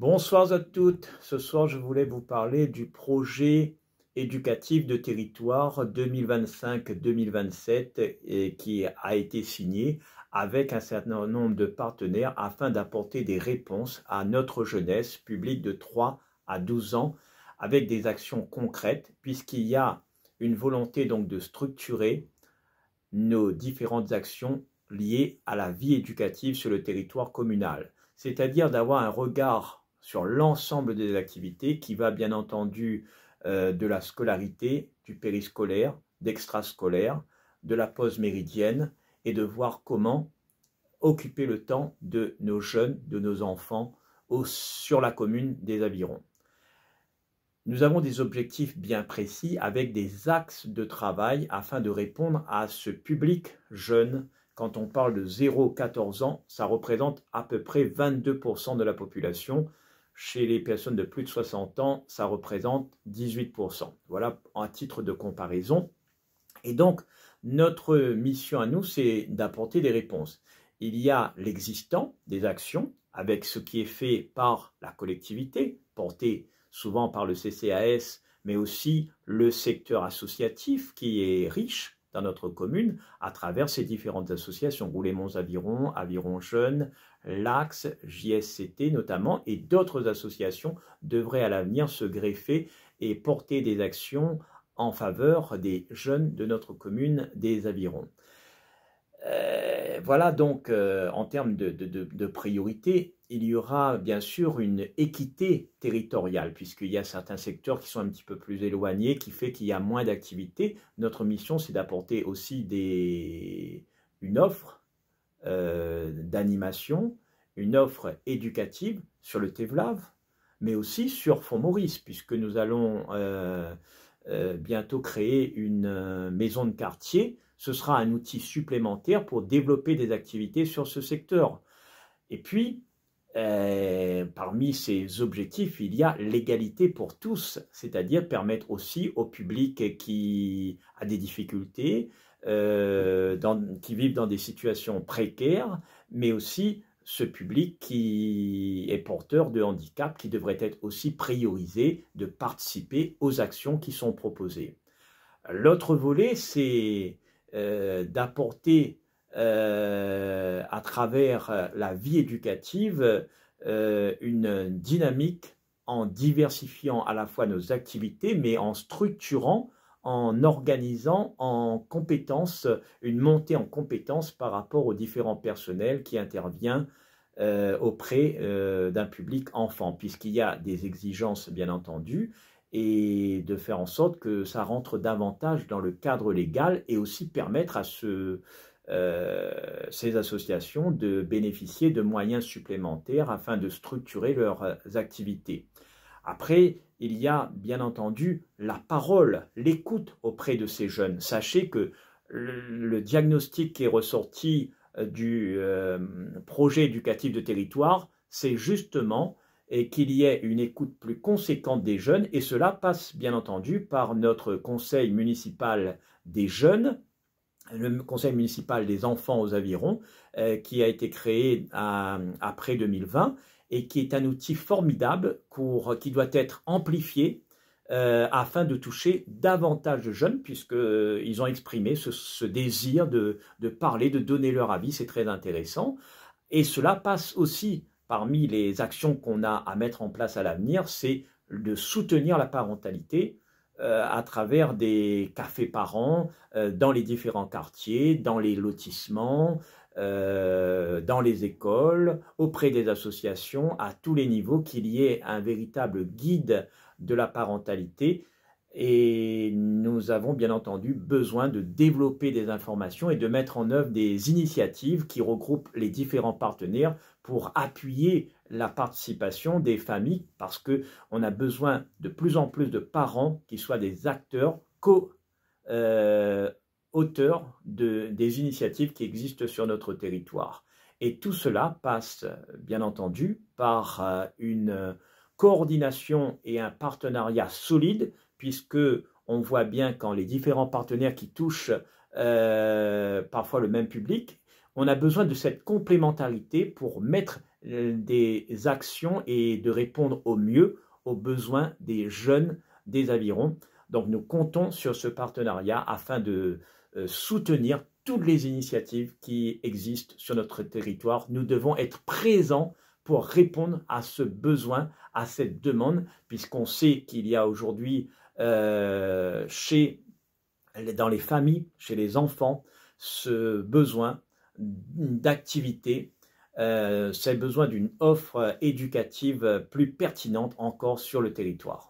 Bonsoir à toutes. Ce soir, je voulais vous parler du projet éducatif de territoire 2025-2027 et qui a été signé avec un certain nombre de partenaires afin d'apporter des réponses à notre jeunesse publique de 3 à 12 ans avec des actions concrètes puisqu'il y a une volonté donc de structurer nos différentes actions liées à la vie éducative sur le territoire communal, c'est-à-dire d'avoir un regard sur l'ensemble des activités qui va bien entendu de la scolarité, du périscolaire, d'extrascolaire, de la pause méridienne et de voir comment occuper le temps de nos jeunes, de nos enfants sur la commune des Avirons. Nous avons des objectifs bien précis avec des axes de travail afin de répondre à ce public jeune. Quand on parle de 0-14 ans, ça représente à peu près 22% de la population. Chez les personnes de plus de 60 ans, ça représente 18%. Voilà à titre de comparaison. Et donc, notre mission à nous, c'est d'apporter des réponses. Il y a l'existant, des actions, avec ce qui est fait par la collectivité, porté souvent par le CCAS, mais aussi le secteur associatif qui est riche dans notre commune à travers ces différentes associations, Roulémont-Aviron, Aviron Jeunes, l'Axe, JSCT notamment, et d'autres associations devraient à l'avenir se greffer et porter des actions en faveur des jeunes de notre commune des Avirons. Voilà donc en termes de priorité, il y aura bien sûr une équité territoriale puisqu'il y a certains secteurs qui sont un petit peu plus éloignés, qui fait qu'il y a moins d'activités. Notre mission, c'est d'apporter aussi une offre d'animation, une offre éducative sur le Tevlav, mais aussi sur Font-Maurice, puisque nous allons bientôt créer une maison de quartier. Ce sera un outil supplémentaire pour développer des activités sur ce secteur. Et puis, parmi ces objectifs, il y a l'égalité pour tous, c'est-à-dire permettre aussi au public qui a des difficultés, qui vivent dans des situations précaires, mais aussi ce public qui est porteur de handicap, qui devrait être aussi priorisé de participer aux actions qui sont proposées. L'autre volet, c'est d'apporter à travers la vie éducative une dynamique en diversifiant à la fois nos activités, mais en structurant, en organisant en compétences, une montée en compétences par rapport aux différents personnels qui interviennent auprès d'un public enfant, puisqu'il y a des exigences bien entendu, et de faire en sorte que ça rentre davantage dans le cadre légal et aussi permettre à ces associations de bénéficier de moyens supplémentaires afin de structurer leurs activités. Après, il y a bien entendu la parole, l'écoute auprès de ces jeunes. Sachez que le diagnostic qui est ressorti du projet éducatif de territoire, c'est justement qu'il y ait une écoute plus conséquente des jeunes, et cela passe bien entendu par notre conseil municipal des jeunes, le conseil municipal des enfants aux Avirons, qui a été créé après 2020 et qui est un outil formidable qui doit être amplifié afin de toucher davantage de jeunes, puisqu'ils ont exprimé ce désir de parler, de donner leur avis, c'est très intéressant. Et cela passe aussi, parmi les actions qu'on a à mettre en place à l'avenir, c'est de soutenir la parentalité à travers des cafés parents dans les différents quartiers, dans les lotissements, dans les écoles, auprès des associations, à tous les niveaux, qu'il y ait un véritable guide de la parentalité. Et nous avons bien entendu besoin de développer des informations et de mettre en œuvre des initiatives qui regroupent les différents partenaires pour appuyer la participation des familles, parce qu'on a besoin de plus en plus de parents qui soient des acteurs, auteurs des initiatives qui existent sur notre territoire. Et tout cela passe, bien entendu, par une coordination et un partenariat solide, puisque on voit bien quand les différents partenaires qui touchent parfois le même public, on a besoin de cette complémentarité pour mettre des actions et de répondre au mieux aux besoins des jeunes des avirons. Donc nous comptons sur ce partenariat afin de soutenir toutes les initiatives qui existent sur notre territoire. Nous devons être présents pour répondre à ce besoin, à cette demande, puisqu'on sait qu'il y a aujourd'hui dans les familles, chez les enfants, ce besoin d'activité, ce besoin d'une offre éducative plus pertinente encore sur le territoire.